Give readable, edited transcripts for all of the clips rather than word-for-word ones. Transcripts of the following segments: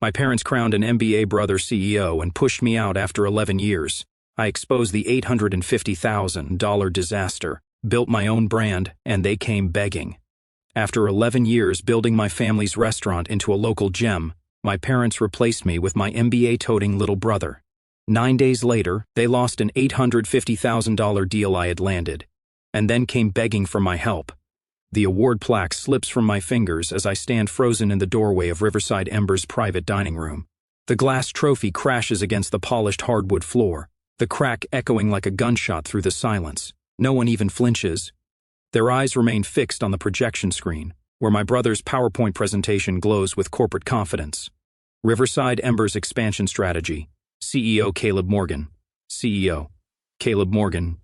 My parents crowned an MBA brother CEO and pushed me out after 11 years. I exposed the $850,000 disaster, built my own brand, and they came begging. After 11 years building my family's restaurant into a local gem, my parents replaced me with my MBA-toting little brother. 9 days later, they lost an $850,000 deal I had landed, and then came begging for my help. The award plaque slips from my fingers as I stand frozen in the doorway of Riverside Ember's private dining room. The glass trophy crashes against the polished hardwood floor, the crack echoing like a gunshot through the silence. No one even flinches. Their eyes remain fixed on the projection screen, where my brother's PowerPoint presentation glows with corporate confidence. Riverside Ember's expansion strategy. CEO Caleb Morgan. CEO Caleb Morgan.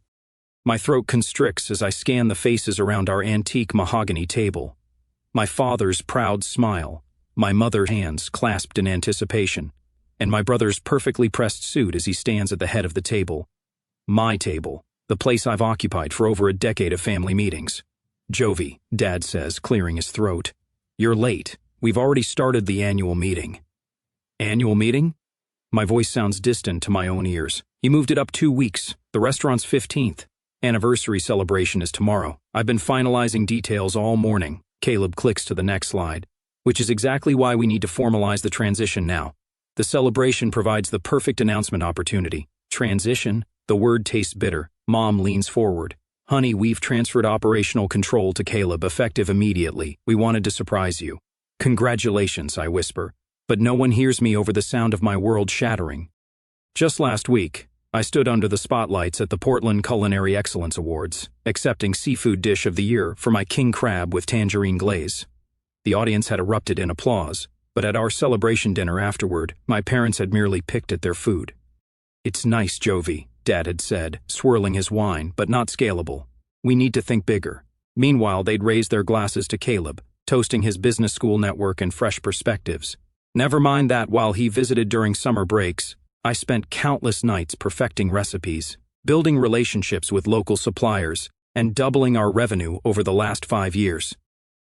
My throat constricts as I scan the faces around our antique mahogany table. My father's proud smile, my mother's hands clasped in anticipation, and my brother's perfectly pressed suit as he stands at the head of the table. My table, the place I've occupied for over a decade of family meetings. "Jovi," Dad says, clearing his throat. "You're late. We've already started the annual meeting." "Annual meeting?" My voice sounds distant to my own ears. "He moved it up 2 weeks. The restaurant's 15th. Anniversary celebration is tomorrow. I've been finalizing details all morning." Caleb clicks to the next slide. "Which is exactly why we need to formalize the transition now. The celebration provides the perfect announcement opportunity." Transition? The word tastes bitter. Mom leans forward. "Honey, we've transferred operational control to Caleb effective immediately. We wanted to surprise you." "Congratulations," I whisper, but no one hears me over the sound of my world shattering. Just last week, I stood under the spotlights at the Portland Culinary Excellence Awards, accepting Seafood Dish of the Year for my king crab with tangerine glaze. The audience had erupted in applause, but at our celebration dinner afterward, my parents had merely picked at their food. "It's nice, Jovi," Dad had said, swirling his wine, "but not scalable. We need to think bigger." Meanwhile, they'd raised their glasses to Caleb, toasting his business school network and fresh perspectives. Never mind that while he visited during summer breaks, I spent countless nights perfecting recipes, building relationships with local suppliers, and doubling our revenue over the last 5 years.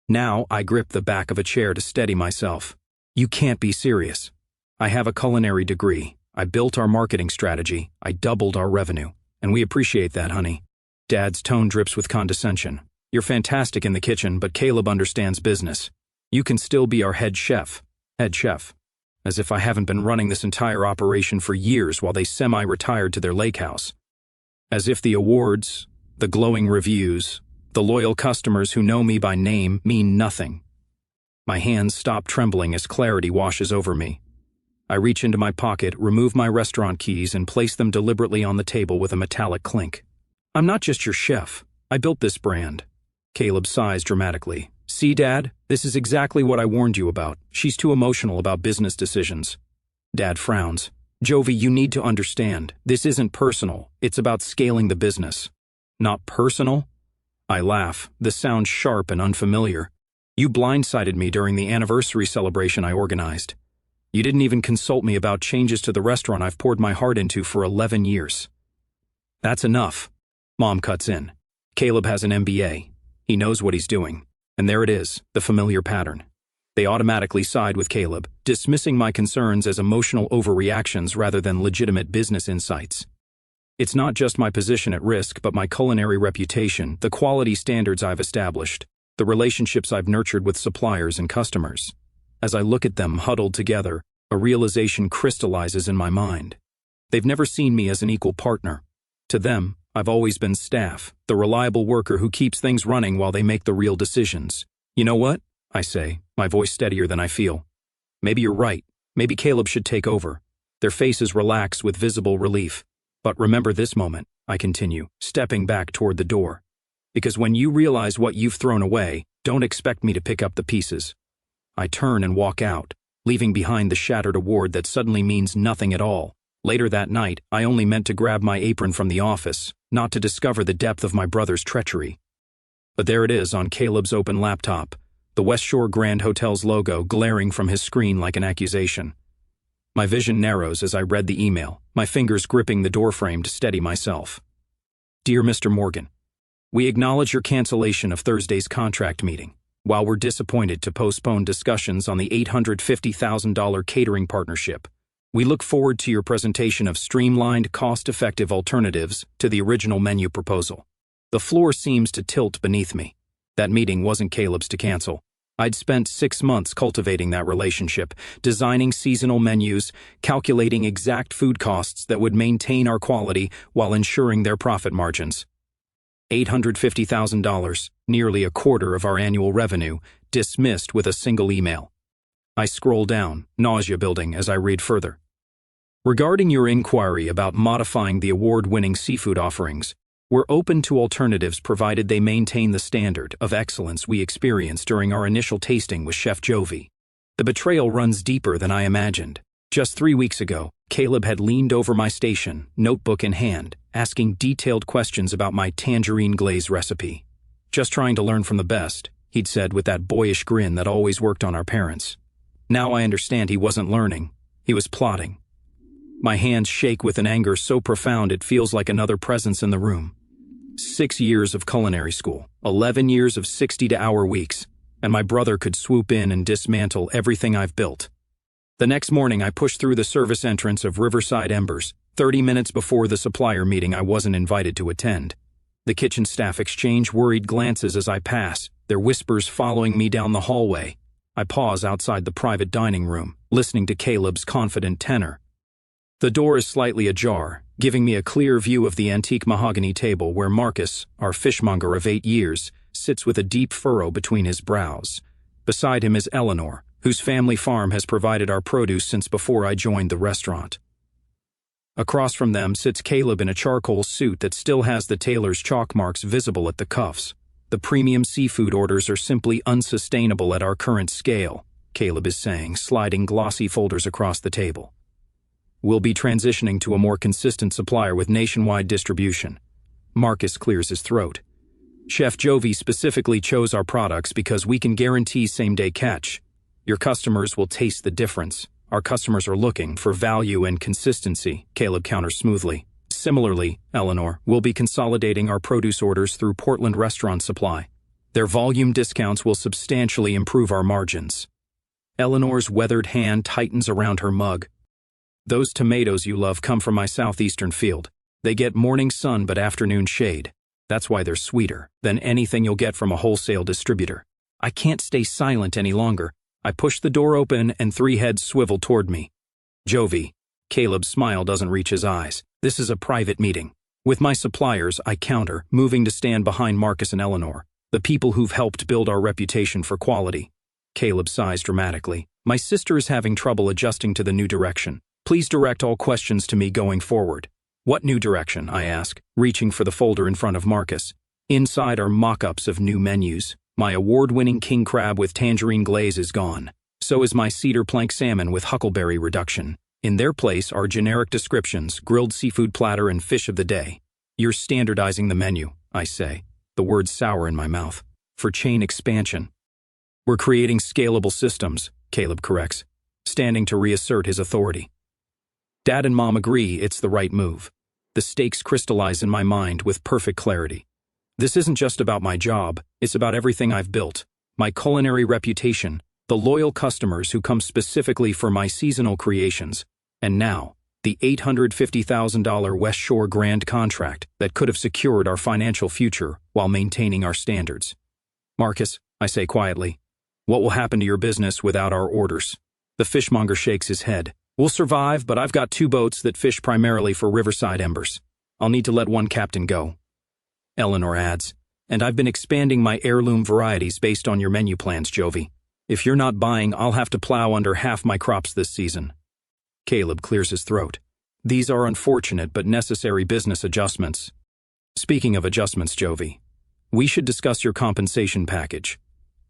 Now I grip the back of a chair to steady myself. "You can't be serious. I have a culinary degree. I built our marketing strategy. I doubled our revenue. And we appreciate that, honey." Dad's tone drips with condescension. "You're fantastic in the kitchen, but Caleb understands business. You can still be our head chef." Head chef. As if I haven't been running this entire operation for years while they semi-retired to their lake house. As if the awards, the glowing reviews, the loyal customers who know me by name mean nothing. My hands stop trembling as clarity washes over me. I reach into my pocket, remove my restaurant keys, and place them deliberately on the table with a metallic clink. "I'm not just your chef. I built this brand." Caleb sighs dramatically. "See, Dad? This is exactly what I warned you about. She's too emotional about business decisions." Dad frowns. "Jovi, you need to understand. This isn't personal. It's about scaling the business." "Not personal?" I laugh. This sounds sharp and unfamiliar. "You blindsided me during the anniversary celebration I organized. You didn't even consult me about changes to the restaurant I've poured my heart into for 11 years. "That's enough." Mom cuts in. "Caleb has an MBA. He knows what he's doing." And there it is, the familiar pattern. They automatically side with Caleb, dismissing my concerns as emotional overreactions rather than legitimate business insights. It's not just my position at risk, but my culinary reputation, the quality standards I've established, the relationships I've nurtured with suppliers and customers. As I look at them huddled together, a realization crystallizes in my mind. They've never seen me as an equal partner. To them, I've always been staff, the reliable worker who keeps things running while they make the real decisions. "You know what?" I say, my voice steadier than I feel. "Maybe you're right. Maybe Caleb should take over." Their faces relax with visible relief. "But remember this moment," I continue, stepping back toward the door. "Because when you realize what you've thrown away, don't expect me to pick up the pieces." I turn and walk out, leaving behind the shattered award that suddenly means nothing at all. Later that night, I only meant to grab my apron from the office, not to discover the depth of my brother's treachery. But there it is on Caleb's open laptop, the West Shore Grand Hotel's logo glaring from his screen like an accusation. My vision narrows as I read the email, my fingers gripping the doorframe to steady myself. "Dear Mr. Morgan, we acknowledge your cancellation of Thursday's contract meeting. While we're disappointed to postpone discussions on the $850,000 catering partnership, we look forward to your presentation of streamlined, cost-effective alternatives to the original menu proposal. The floor seems to tilt beneath me. That meeting wasn't Caleb's to cancel. I'd spent 6 months cultivating that relationship, designing seasonal menus, calculating exact food costs that would maintain our quality while ensuring their profit margins. $850,000, nearly a quarter of our annual revenue, dismissed with a single email. I scroll down, nausea building as I read further. Regarding your inquiry about modifying the award-winning seafood offerings, we're open to alternatives provided they maintain the standard of excellence we experienced during our initial tasting with Chef Jovi. The betrayal runs deeper than I imagined. Just 3 weeks ago, Caleb had leaned over my station, notebook in hand, asking detailed questions about my tangerine glaze recipe. "Just trying to learn from the best," he'd said with that boyish grin that always worked on our parents. Now I understand he wasn't learning. He was plotting. My hands shake with an anger so profound it feels like another presence in the room. 6 years of culinary school, 11 years of 60-hour weeks, and my brother could swoop in and dismantle everything I've built. The next morning I pushed through the service entrance of Riverside Embers, 30 minutes before the supplier meeting I wasn't invited to attend. The kitchen staff exchange worried glances as I pass, their whispers following me down the hallway. I pause outside the private dining room, listening to Caleb's confident tenor. The door is slightly ajar, giving me a clear view of the antique mahogany table where Marcus, our fishmonger of 8 years, sits with a deep furrow between his brows. Beside him is Eleanor, whose family farm has provided our produce since before I joined the restaurant. Across from them sits Caleb in a charcoal suit that still has the tailor's chalk marks visible at the cuffs. "The premium seafood orders are simply unsustainable at our current scale," Caleb is saying, sliding glossy folders across the table. "We'll be transitioning to a more consistent supplier with nationwide distribution." Marcus clears his throat. "Chef Jovi specifically chose our products because we can guarantee same-day catch. Your customers will taste the difference. Our customers are looking for value and consistency," Caleb counters smoothly. "Similarly, Eleanor, we'll be consolidating our produce orders through Portland Restaurant Supply. Their volume discounts will substantially improve our margins." Eleanor's weathered hand tightens around her mug. "Those tomatoes you love come from my southeastern field. They get morning sun but afternoon shade. That's why they're sweeter than anything you'll get from a wholesale distributor." I can't stay silent any longer. I push the door open and 3 heads swivel toward me. "Jovi." Caleb's smile doesn't reach his eyes. "This is a private meeting. With my suppliers," I counter, moving to stand behind Marcus and Eleanor, "the people who've helped build our reputation for quality." Caleb sighs dramatically. "My sister is having trouble adjusting to the new direction. Please direct all questions to me going forward." "What new direction?" I ask, reaching for the folder in front of Marcus. Inside are mock-ups of new menus. My award-winning king crab with tangerine glaze is gone. So is my cedar plank salmon with huckleberry reduction. In their place are generic descriptions, grilled seafood platter and fish of the day. "You're standardizing the menu," I say, the words sour in my mouth. "For chain expansion." "We're creating scalable systems," Caleb corrects, standing to reassert his authority. Dad and Mom agree it's the right move. The stakes crystallize in my mind with perfect clarity. This isn't just about my job, it's about everything I've built. My culinary reputation, the loyal customers who come specifically for my seasonal creations, and now, the $850,000 West Shore Grand contract that could have secured our financial future while maintaining our standards. "Marcus," I say quietly, "what will happen to your business without our orders?" The fishmonger shakes his head. "We'll survive, but I've got 2 boats that fish primarily for Riverside Embers. I'll need to let one captain go." Eleanor adds, "And I've been expanding my heirloom varieties based on your menu plans, Jovi. If you're not buying, I'll have to plow under half my crops this season." Caleb clears his throat. "These are unfortunate but necessary business adjustments." "Speaking of adjustments, Jovi, we should discuss your compensation package.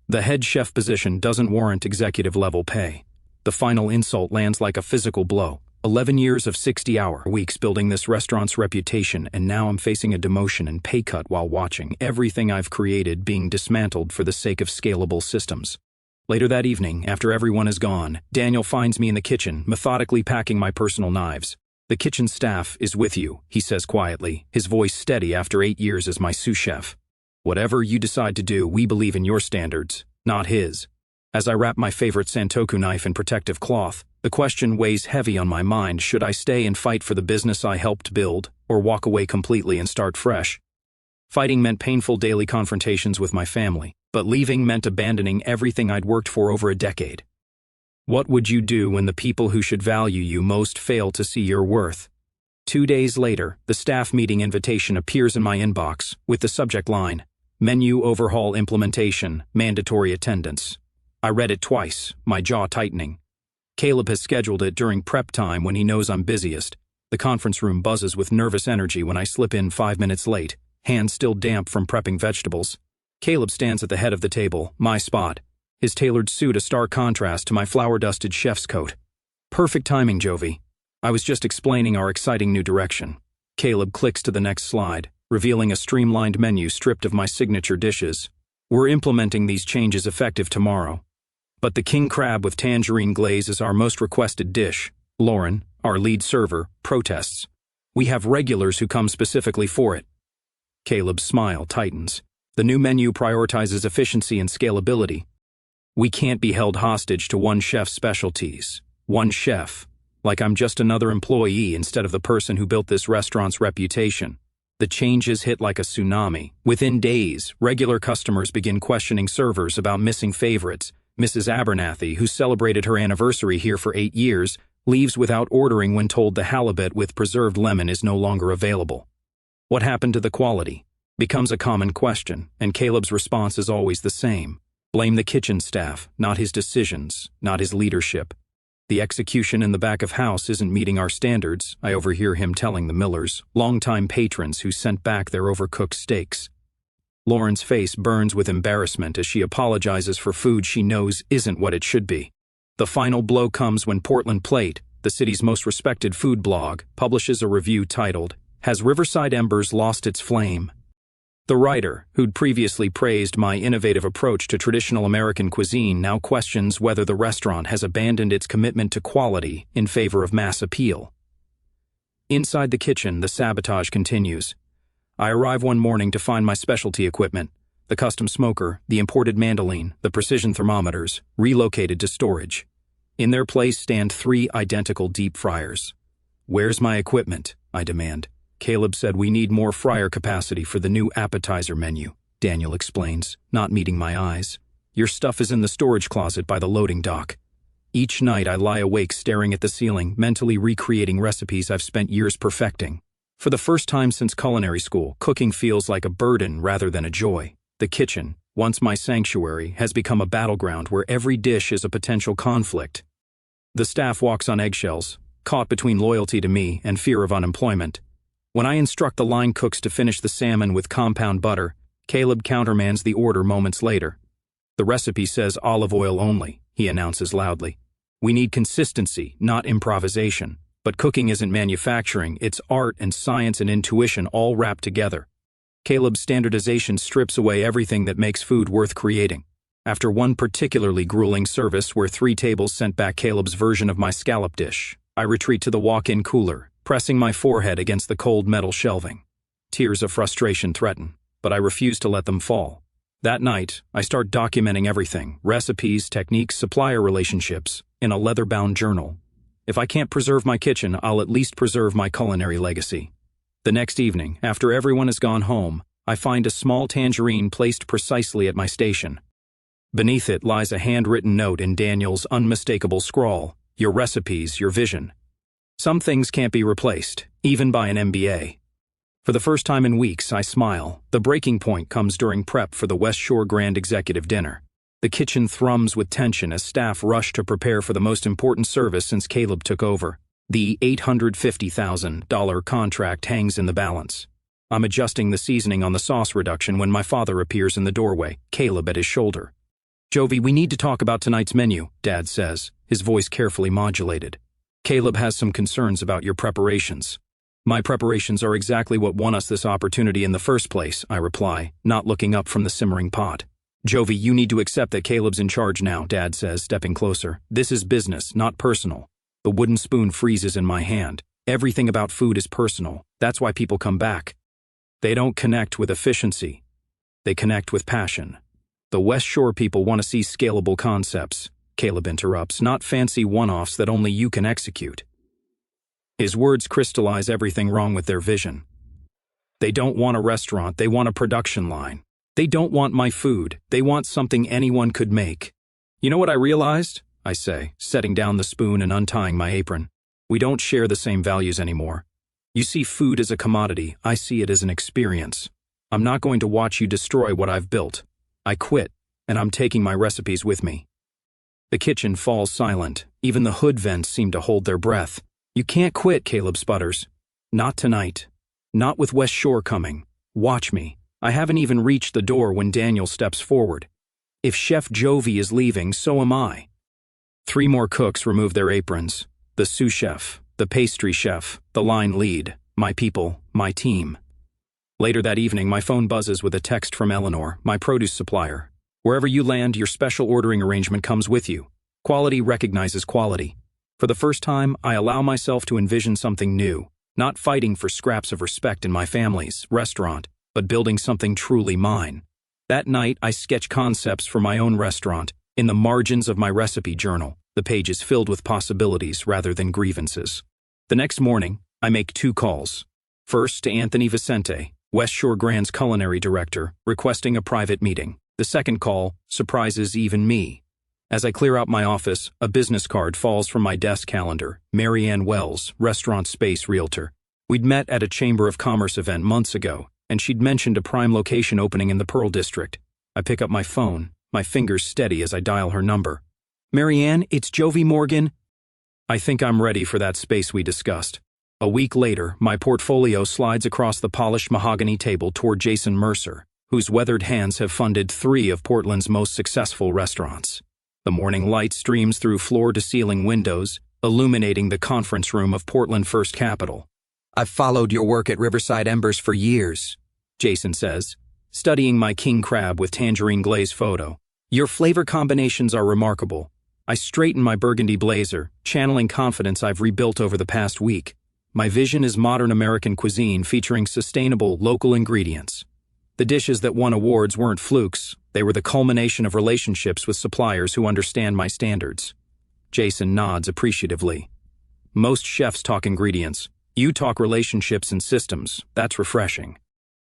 The head chef position doesn't warrant executive-level pay. The final insult lands like a physical blow. 11 years of 60-hour weeks building this restaurant's reputation, and now I'm facing a demotion and pay cut while watching everything I've created being dismantled for the sake of scalable systems. Later that evening, after everyone is gone, Daniel finds me in the kitchen, methodically packing my personal knives. "The kitchen staff is with you," he says quietly, his voice steady after 8 years as my sous chef. "Whatever you decide to do, we believe in your standards. not his. As I wrap my favorite Santoku knife in protective cloth, the question weighs heavy on my mind: should I stay and fight for the business I helped build, or walk away completely and start fresh? Fighting meant painful daily confrontations with my family, but leaving meant abandoning everything I'd worked for over a decade. What would you do when the people who should value you most fail to see your worth? 2 days later, the staff meeting invitation appears in my inbox with the subject line, "Menu Overhaul Implementation, Mandatory Attendance." I read it twice, my jaw tightening. Caleb has scheduled it during prep time when he knows I'm busiest. The conference room buzzes with nervous energy when I slip in 5 minutes late, hands still damp from prepping vegetables. Caleb stands at the head of the table, my spot, his tailored suit a stark contrast to my flour-dusted chef's coat. Perfect timing, Jovi. I was just explaining our exciting new direction. Caleb clicks to the next slide, revealing a streamlined menu stripped of my signature dishes. We're implementing these changes effective tomorrow. But the king crab with tangerine glaze is our most requested dish. Lauren, our lead server, protests. We have regulars who come specifically for it. Caleb's smile tightens. The new menu prioritizes efficiency and scalability. We can't be held hostage to one chef's specialties. One chef. Like I'm just another employee instead of the person who built this restaurant's reputation. The changes hit like a tsunami. Within days, regular customers begin questioning servers about missing favorites. Mrs. Abernathy, who celebrated her anniversary here for 8 years, leaves without ordering when told the halibut with preserved lemon is no longer available. What happened to the quality? Becomes a common question, and Caleb's response is always the same. Blame the kitchen staff, not his decisions, not his leadership. The execution in the back of house isn't meeting our standards, I overhear him telling the Millers, longtime patrons who sent back their overcooked steaks. Lauren's face burns with embarrassment as she apologizes for food she knows isn't what it should be. The final blow comes when Portland Plate, the city's most respected food blog, publishes a review titled, "Has Riverside Embers Lost Its Flame?" The writer, who'd previously praised my innovative approach to traditional American cuisine, now questions whether the restaurant has abandoned its commitment to quality in favor of mass appeal. Inside the kitchen, the sabotage continues. I arrive one morning to find my specialty equipment, the custom smoker, the imported mandolin, the precision thermometers, relocated to storage. In their place stand 3 identical deep fryers. "Where's my equipment?" I demand. "Caleb said we need more fryer capacity for the new appetizer menu," Daniel explains, not meeting my eyes. "Your stuff is in the storage closet by the loading dock." Each night I lie awake staring at the ceiling, mentally recreating recipes I've spent years perfecting. For the first time since culinary school, cooking feels like a burden rather than a joy. The kitchen, once my sanctuary, has become a battleground where every dish is a potential conflict. The staff walks on eggshells, caught between loyalty to me and fear of unemployment. When I instruct the line cooks to finish the salmon with compound butter, Caleb countermands the order moments later. "The recipe says olive oil only," he announces loudly. "We need consistency, not improvisation. But cooking isn't manufacturing, it's art and science and intuition all wrapped together." Caleb's standardization strips away everything that makes food worth creating. After one particularly grueling service where 3 tables sent back Caleb's version of my scallop dish, I retreat to the walk-in cooler, pressing my forehead against the cold metal shelving. Tears of frustration threaten, but I refuse to let them fall. That night, I start documenting everything, recipes, techniques, supplier relationships, in a leather-bound journal. If I can't preserve my kitchen, I'll at least preserve my culinary legacy. The next evening, after everyone has gone home, I find a small tangerine placed precisely at my station. Beneath it lies a handwritten note in Daniel's unmistakable scrawl, "Your recipes, your vision." Some things can't be replaced, even by an MBA. For the first time in weeks, I smile. The breaking point comes during prep for the West Shore Grand Executive Dinner. The kitchen thrums with tension as staff rush to prepare for the most important service since Caleb took over. The $850,000 contract hangs in the balance. I'm adjusting the seasoning on the sauce reduction when my father appears in the doorway, Caleb at his shoulder. "Jovi, we need to talk about tonight's menu," Dad says, his voice carefully modulated. "Caleb has some concerns about your preparations." "My preparations are exactly what won us this opportunity in the first place," I reply, not looking up from the simmering pot. "Jovi, you need to accept that Caleb's in charge now," Dad says, stepping closer. "This is business, not personal." The wooden spoon freezes in my hand. Everything about food is personal. That's why people come back. They don't connect with efficiency. They connect with passion. The West Shore people want to see scalable concepts, Caleb interrupts, not fancy one-offs that only you can execute. His words crystallize everything wrong with their vision. They don't want a restaurant, they want a production line. They don't want my food, they want something anyone could make. You know what I realized? I say, setting down the spoon and untying my apron. We don't share the same values anymore. You see food as a commodity, I see it as an experience. I'm not going to watch you destroy what I've built. I quit, and I'm taking my recipes with me. The kitchen falls silent. Even the hood vents seem to hold their breath. You can't quit, Caleb sputters. Not tonight. Not with West Shore coming. Watch me. I haven't even reached the door when Daniel steps forward. If Chef Jovi is leaving, so am I. 3 more cooks remove their aprons. The sous chef, the pastry chef, the line lead, my people, my team. Later that evening, my phone buzzes with a text from Eleanor, my produce supplier. Wherever you land, your special ordering arrangement comes with you. Quality recognizes quality. For the first time, I allow myself to envision something new, not fighting for scraps of respect in my family's restaurant, but building something truly mine. That night, I sketch concepts for my own restaurant. In the margins of my recipe journal, the page is filled with possibilities rather than grievances. The next morning, I make 2 calls. First to Anthony Vicente, West Shore Grand's culinary director, requesting a private meeting. The second call surprises even me. As I clear out my office, a business card falls from my desk calendar. Marianne Wells, restaurant space realtor. We'd met at a Chamber of Commerce event months ago, and she'd mentioned a prime location opening in the Pearl District. I pick up my phone, my fingers steady as I dial her number. Marianne, it's Jovi Morgan. I think I'm ready for that space we discussed. A week later, my portfolio slides across the polished mahogany table toward Jason Mercer, whose weathered hands have funded 3 of Portland's most successful restaurants. The morning light streams through floor-to-ceiling windows, illuminating the conference room of Portland First Capital. I've followed your work at Riverside Embers for years, Jason says, studying my king crab with tangerine glaze photo. Your flavor combinations are remarkable. I straighten my burgundy blazer, channeling confidence I've rebuilt over the past week. My vision is modern American cuisine featuring sustainable, local ingredients. The dishes that won awards weren't flukes. They were the culmination of relationships with suppliers who understand my standards. Jason nods appreciatively. Most chefs talk ingredients. You talk relationships and systems. That's refreshing.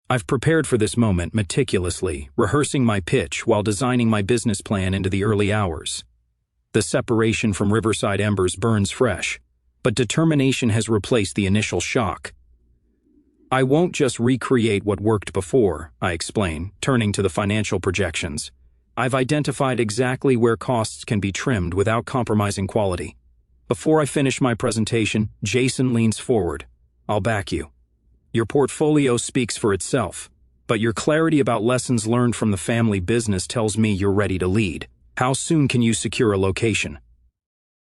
I've prepared for this moment meticulously, rehearsing my pitch while designing my business plan into the early hours. The separation from Riverside Embers burns fresh, but determination has replaced the initial shock. I won't just recreate what worked before, I explain, turning to the financial projections. I've identified exactly where costs can be trimmed without compromising quality. Before I finish my presentation, Jason leans forward. I'll back you. Your portfolio speaks for itself, but your clarity about lessons learned from the family business tells me you're ready to lead. How soon can you secure a location?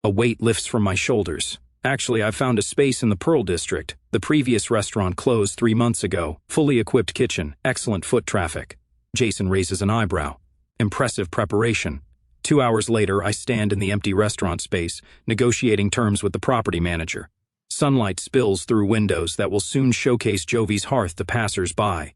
A weight lifts from my shoulders. Actually, I've found a space in the Pearl District. The previous restaurant closed 3 months ago. Fully equipped kitchen, excellent foot traffic. Jason raises an eyebrow. Impressive preparation. 2 hours later, I stand in the empty restaurant space, negotiating terms with the property manager. Sunlight spills through windows that will soon showcase Jovi's hearth to passers-by.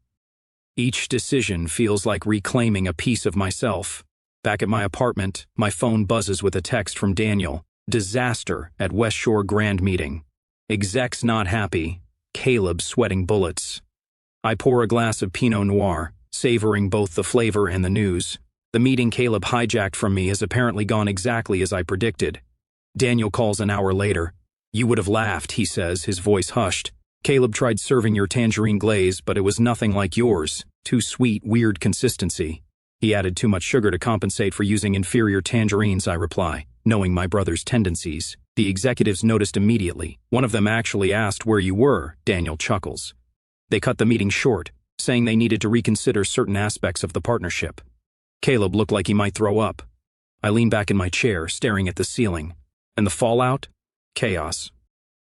Each decision feels like reclaiming a piece of myself. Back at my apartment, my phone buzzes with a text from Daniel. Disaster at West Shore Grand meeting. Execs not happy. Caleb sweating bullets. I pour a glass of Pinot Noir, savoring both the flavor and the news. The meeting Caleb hijacked from me has apparently gone exactly as I predicted. Daniel calls an hour later. You would have laughed, he says, his voice hushed. Caleb tried serving your tangerine glaze, but it was nothing like yours. Too sweet, weird consistency. He added too much sugar to compensate for using inferior tangerines, I reply. Knowing my brother's tendencies, the executives noticed immediately. One of them actually asked where you were, Daniel chuckles. They cut the meeting short, saying they needed to reconsider certain aspects of the partnership. Caleb looked like he might throw up. I lean back in my chair, staring at the ceiling. And the fallout? Chaos.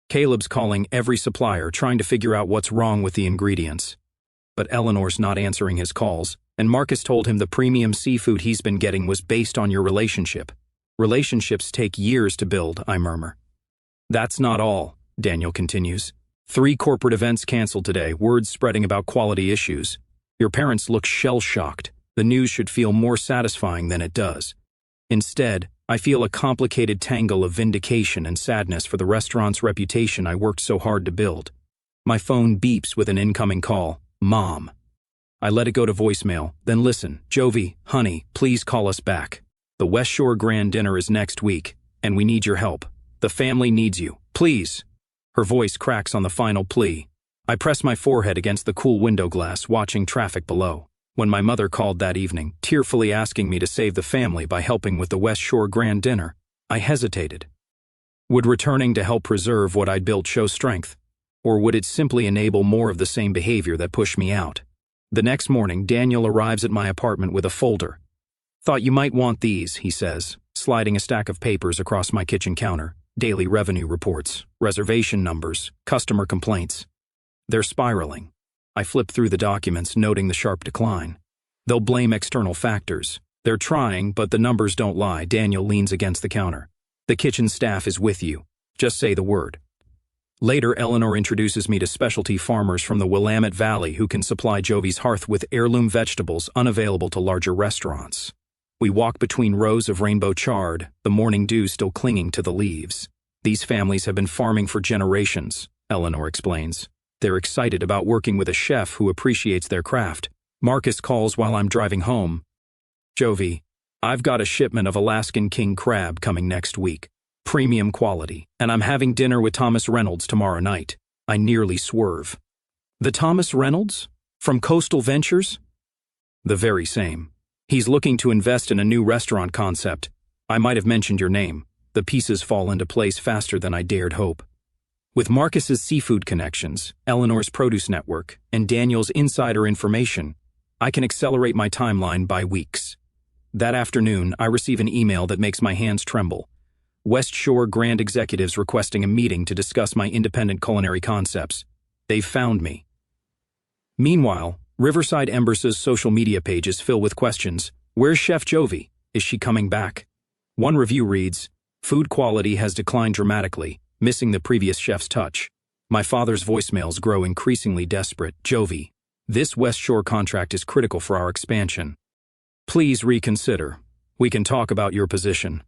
Caleb's calling every supplier, trying to figure out what's wrong with the ingredients. But Eleanor's not answering his calls, and Marcus told him the premium seafood he's been getting was based on your relationship. Relationships take years to build, I murmur. That's not all, Daniel continues. 3 corporate events canceled today, words spreading about quality issues. Your parents look shell-shocked. The news should feel more satisfying than it does. Instead, I feel a complicated tangle of vindication and sadness for the restaurant's reputation I worked so hard to build. My phone beeps with an incoming call. Mom. I let it go to voicemail, then listen. Jovi, honey, please call us back. The West Shore Grand Dinner is next week, and we need your help. The family needs you. Please. Her voice cracks on the final plea. I press my forehead against the cool window glass, watching traffic below. When my mother called that evening, tearfully asking me to save the family by helping with the West Shore Grand Dinner, I hesitated. Would returning to help preserve what I'd built show strength? Or would it simply enable more of the same behavior that pushed me out? The next morning, Daniel arrives at my apartment with a folder. Thought you might want these, he says, sliding a stack of papers across my kitchen counter. Daily revenue reports, reservation numbers, customer complaints. They're spiraling. I flip through the documents, noting the sharp decline. They'll blame external factors. They're trying, but the numbers don't lie. Daniel leans against the counter. The kitchen staff is with you. Just say the word. Later, Eleanor introduces me to specialty farmers from the Willamette Valley who can supply Jovi's hearth with heirloom vegetables unavailable to larger restaurants. We walk between rows of rainbow chard, the morning dew still clinging to the leaves. These families have been farming for generations, Eleanor explains. They're excited about working with a chef who appreciates their craft. Marcus calls while I'm driving home. Jovi, I've got a shipment of Alaskan king crab coming next week. Premium quality, and I'm having dinner with Thomas Reynolds tomorrow night. I nearly swerve. The Thomas Reynolds? From Coastal Ventures? The very same. He's looking to invest in a new restaurant concept. I might have mentioned your name. The pieces fall into place faster than I dared hope. With Marcus's seafood connections, Eleanor's produce network, and Daniel's insider information, I can accelerate my timeline by weeks. That afternoon, I receive an email that makes my hands tremble. West Shore Grand executives requesting a meeting to discuss my independent culinary concepts. They've found me. Meanwhile, Riverside Embers' social media pages fill with questions. Where's Chef Jovi? Is she coming back? One review reads, food quality has declined dramatically, missing the previous chef's touch. My father's voicemails grow increasingly desperate. Jovi, this West Shore contract is critical for our expansion. Please reconsider. We can talk about your position.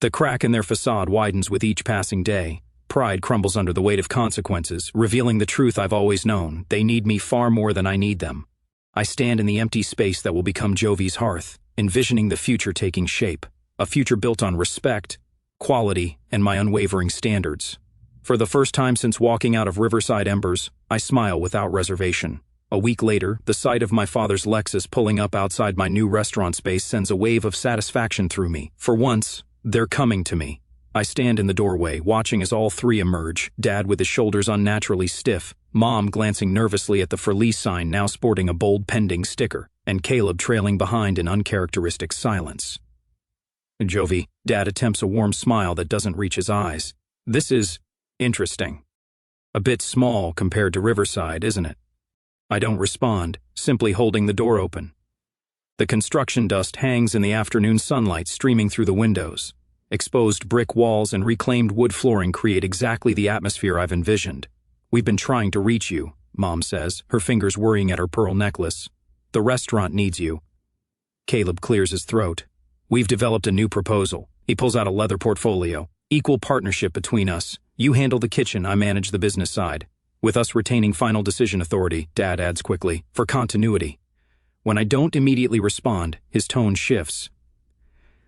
The crack in their facade widens with each passing day. Pride crumbles under the weight of consequences, revealing the truth I've always known. They need me far more than I need them. I stand in the empty space that will become Jovi's hearth, envisioning the future taking shape. A future built on respect, quality, and my unwavering standards. For the first time since walking out of Riverside Embers, I smile without reservation. A week later, the sight of my father's Lexus pulling up outside my new restaurant space sends a wave of satisfaction through me. For once, they're coming to me. I stand in the doorway, watching as all three emerge, Dad with his shoulders unnaturally stiff, Mom glancing nervously at the for lease sign now sporting a bold pending sticker, and Caleb trailing behind in uncharacteristic silence. Jovi, Dad attempts a warm smile that doesn't reach his eyes. This is interesting. A bit small compared to Riverside, isn't it? I don't respond, simply holding the door open. The construction dust hangs in the afternoon sunlight streaming through the windows. Exposed brick walls and reclaimed wood flooring create exactly the atmosphere I've envisioned. We've been trying to reach you, Mom says, her fingers worrying at her pearl necklace. The restaurant needs you. Caleb clears his throat. We've developed a new proposal. He pulls out a leather portfolio. Equal partnership between us. You handle the kitchen, I manage the business side. With us retaining final decision authority, Dad adds quickly, for continuity. When I don't immediately respond, his tone shifts.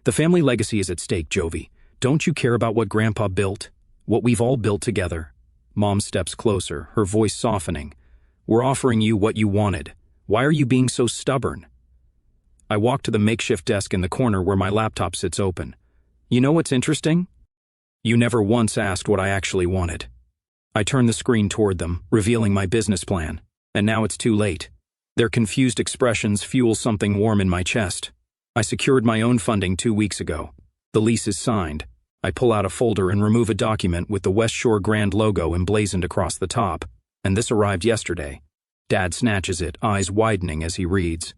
The family legacy is at stake, Jovi. Don't you care about what Grandpa built? What we've all built together? Mom steps closer, her voice softening. We're offering you what you wanted. Why are you being so stubborn? I walk to the makeshift desk in the corner where my laptop sits open. You know what's interesting? You never once asked what I actually wanted. I turn the screen toward them, revealing my business plan. And now it's too late. Their confused expressions fuel something warm in my chest. I secured my own funding 2 weeks ago. The lease is signed. I pull out a folder and remove a document with the West Shore Grand logo emblazoned across the top. And this arrived yesterday. Dad snatches it, eyes widening as he reads.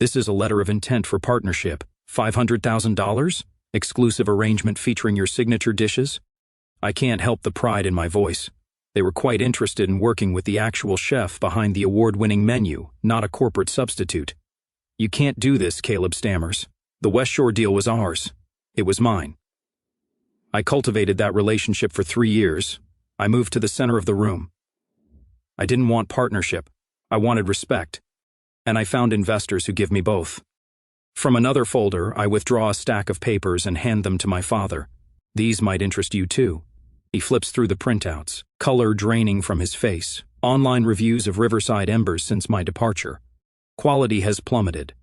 This is a letter of intent for partnership. $500,000? Exclusive arrangement featuring your signature dishes? I can't help the pride in my voice. They were quite interested in working with the actual chef behind the award-winning menu, not a corporate substitute. "You can't do this," Caleb stammers. "The West Shore deal was ours. It was mine." I cultivated that relationship for 3 years. I moved to the center of the room. I didn't want partnership. I wanted respect. And I found investors who give me both. From another folder, I withdraw a stack of papers and hand them to my father. "These might interest you too." He flips through the printouts, color draining from his face. Online reviews of Riverside Embers since my departure. Quality has plummeted.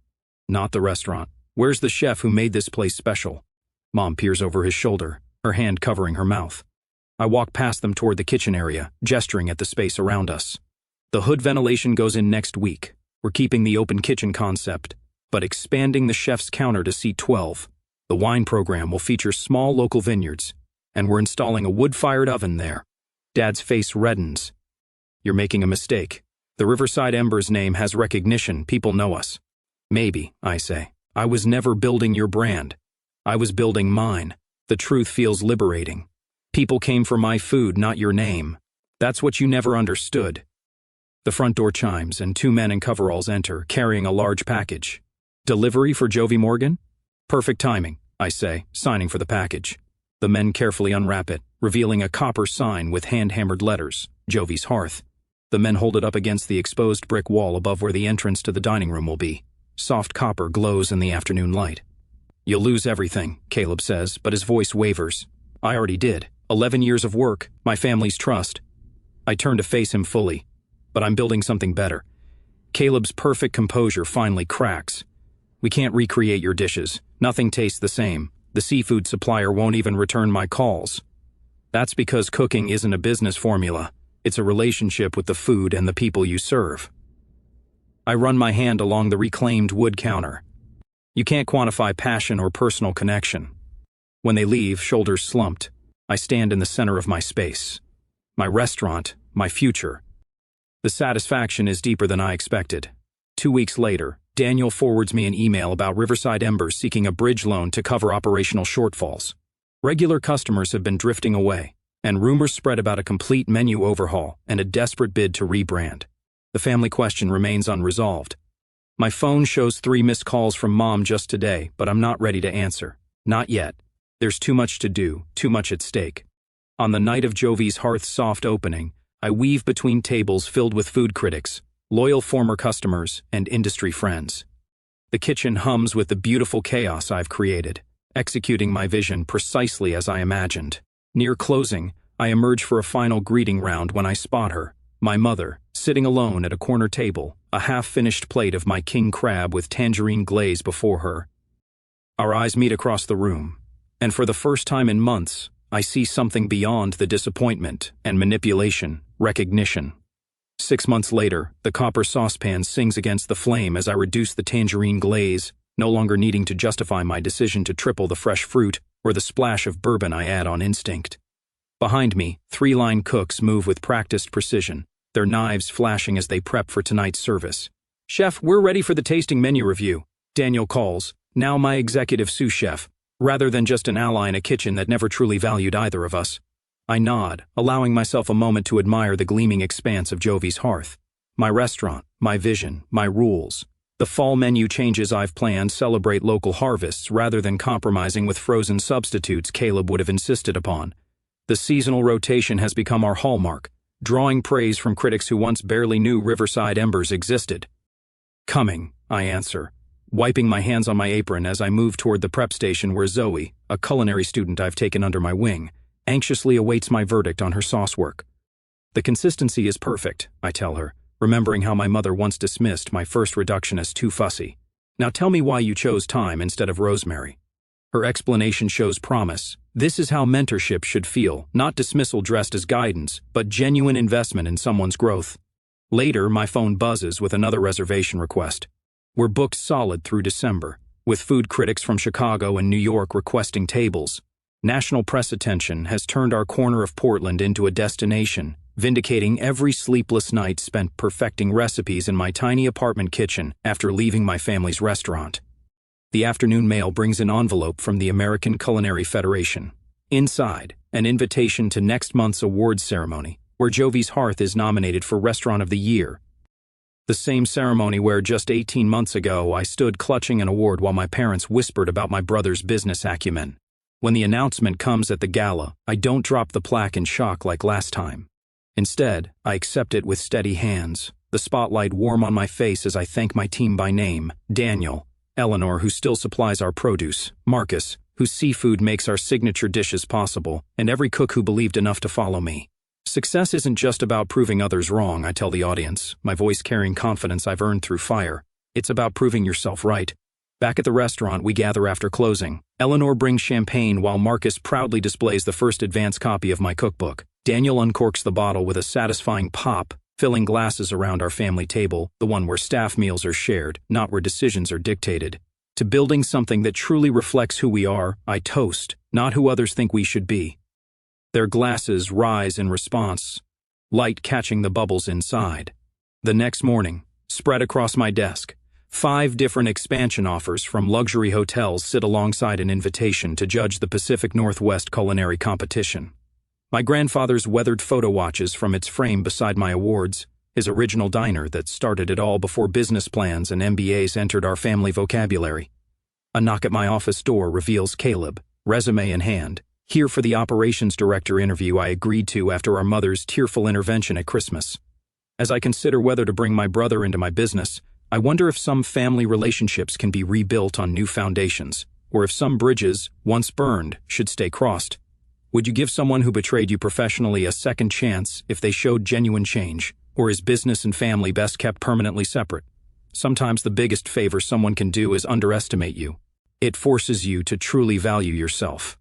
Not the restaurant. Where's the chef who made this place special? Mom peers over his shoulder, her hand covering her mouth. I walk past them toward the kitchen area, gesturing at the space around us. The hood ventilation goes in next week. We're keeping the open kitchen concept, but expanding the chef's counter to seat 12. The wine program will feature small local vineyards, and we're installing a wood-fired oven there. Dad's face reddens. "You're making a mistake. The Riverside Embers name has recognition. People know us." "Maybe," I say. "I was never building your brand. I was building mine." The truth feels liberating. People came for my food, not your name. That's what you never understood. The front door chimes, and 2 men in coveralls enter, carrying a large package. "Delivery for Jovi Morgan?" "Perfect timing," I say, signing for the package. The men carefully unwrap it, revealing a copper sign with hand-hammered letters, "Jovi's Hearth." The men hold it up against the exposed brick wall above where the entrance to the dining room will be. Soft copper glows in the afternoon light. "You'll lose everything," Caleb says, but his voice wavers. "I already did. 11 years of work, my family's trust." I turn to face him fully, but I'm building something better. Caleb's perfect composure finally cracks. "We can't recreate your dishes. Nothing tastes the same. The seafood supplier won't even return my calls." "That's because cooking isn't a business formula. It's a relationship with the food and the people you serve." I run my hand along the reclaimed wood counter. You can't quantify passion or personal connection. When they leave, shoulders slumped, I stand in the center of my space. My restaurant, my future. The satisfaction is deeper than I expected. 2 weeks later, Daniel forwards me an email about Riverside Embers seeking a bridge loan to cover operational shortfalls. Regular customers have been drifting away, and rumors spread about a complete menu overhaul and a desperate bid to rebrand. The family question remains unresolved. My phone shows 3 missed calls from Mom just today, but I'm not ready to answer. Not yet. There's too much to do, too much at stake. On the night of Jovi's Hearth's soft opening, I weave between tables filled with food critics, loyal former customers, and industry friends. The kitchen hums with the beautiful chaos I've created, executing my vision precisely as I imagined. Near closing, I emerge for a final greeting round when I spot her, my mother, sitting alone at a corner table, a half-finished plate of my king crab with tangerine glaze before her. Our eyes meet across the room, and for the first time in months, I see something beyond the disappointment and manipulation, recognition. 6 months later, the copper saucepan sings against the flame as I reduce the tangerine glaze, no longer needing to justify my decision to triple the fresh fruit or the splash of bourbon I add on instinct. Behind me, 3-line cooks move with practiced precision, their knives flashing as they prep for tonight's service. "Chef, we're ready for the tasting menu review," Daniel calls, now my executive sous chef, rather than just an ally in a kitchen that never truly valued either of us. I nod, allowing myself a moment to admire the gleaming expanse of Jovi's Hearth. My restaurant, my vision, my rules. The fall menu changes I've planned celebrate local harvests rather than compromising with frozen substitutes Caleb would have insisted upon. The seasonal rotation has become our hallmark, drawing praise from critics who once barely knew Riverside Embers existed. "Coming," I answer, wiping my hands on my apron as I move toward the prep station where Zoe, a culinary student I've taken under my wing, anxiously awaits my verdict on her sauce work. "The consistency is perfect," I tell her, remembering how my mother once dismissed my first reduction as too fussy. "Now tell me why you chose thyme instead of rosemary." Her explanation shows promise. This is how mentorship should feel, not dismissal dressed as guidance, but genuine investment in someone's growth. Later, my phone buzzes with another reservation request. We're booked solid through December, with food critics from Chicago and New York requesting tables. National press attention has turned our corner of Portland into a destination, vindicating every sleepless night spent perfecting recipes in my tiny apartment kitchen after leaving my family's restaurant. The afternoon mail brings an envelope from the American Culinary Federation. Inside, an invitation to next month's awards ceremony, where Jovi's Hearth is nominated for Restaurant of the Year. The same ceremony where just 18 months ago I stood clutching an award while my parents whispered about my brother's business acumen. When the announcement comes at the gala, I don't drop the plaque in shock like last time. Instead, I accept it with steady hands, the spotlight warm on my face as I thank my team by name: Daniel, Eleanor, who still supplies our produce, Marcus, whose seafood makes our signature dishes possible, and every cook who believed enough to follow me. Success isn't just about proving others wrong, I tell the audience, my voice carrying confidence I've earned through fire. It's about proving yourself right. Back at the restaurant, we gather after closing. Eleanor brings champagne while Marcus proudly displays the first advance copy of my cookbook. Daniel uncorks the bottle with a satisfying pop, filling glasses around our family table, the one where staff meals are shared, not where decisions are dictated. To building something that truly reflects who we are, I toast, not who others think we should be. Their glasses rise in response, light catching the bubbles inside. The next morning, spread across my desk, 5 different expansion offers from luxury hotels sit alongside an invitation to judge the Pacific Northwest culinary competition. My grandfather's weathered photo watches from its frame beside my awards, his original diner that started it all before business plans and MBAs entered our family vocabulary. A knock at my office door reveals Caleb, resume in hand, here for the operations director interview I agreed to after our mother's tearful intervention at Christmas. As I consider whether to bring my brother into my business, I wonder if some family relationships can be rebuilt on new foundations, or if some bridges, once burned, should stay crossed. Would you give someone who betrayed you professionally a second chance if they showed genuine change, or is business and family best kept permanently separate? Sometimes the biggest favor someone can do is underestimate you. It forces you to truly value yourself.